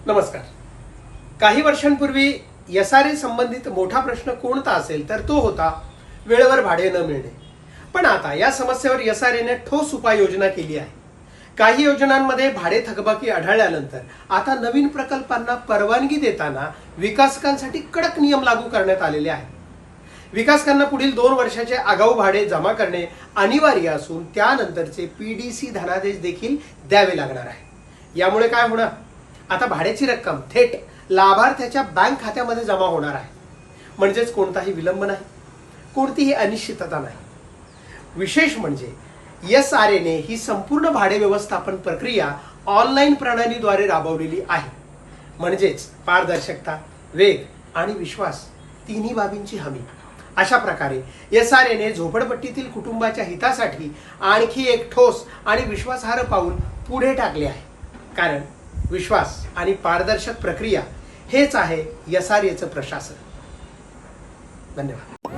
नमस्कार. काही वर्षांपूर्वी एसआरए संबंधित मोठा प्रश्न कोणता असेल तर तो होता वेळेवर भाडे न मिळणे. पण आता या समस्येवर एसआरएने ठोस उपाययोजना केली आहे. काही योजनांमध्ये भाडे थकबाकी आढळल्यानंतर आता नवीन प्रकल्पांना परवानगी देताना विकासकांसाठी कडक नियम लागू करण्यात आलेले आहेत. विकासकांना पुढील 2 वर्षाचे आगाऊ भाडे जमा करणे अनिवार्य असून त्यानंतरचे पीडीसी धनादेश देखील द्यावे लागणार आहे. यामुळे काय होणार? आता भाड्याची रक्कम थेट लाभार्थ्याच्या बँक खात्यामध्ये जमा होणार आहे. म्हणजेच कोणताही विलंब नाही, कोणतीही अनिश्चितता नाही. विशेष म्हणजे एसआरएने ही संपूर्ण भाडे व्यवस्थापन प्रक्रिया ऑनलाईन प्रणालीद्वारे राबवलेली आहे. म्हणजेच पारदर्शकता, वेग आणि विश्वास तिन्ही बाबींची हमी. अशा प्रकारे एसआरएने झोपडपट्टीतील कुटुंबाच्या हितासाठी आणखी एक ठोस आणि विश्वासार्ह पाऊल पुढे टाकले आहे. कारण विश्वास आणि पारदर्शक प्रक्रिया हेच आहे एसआरएचं प्रशासन. धन्यवाद.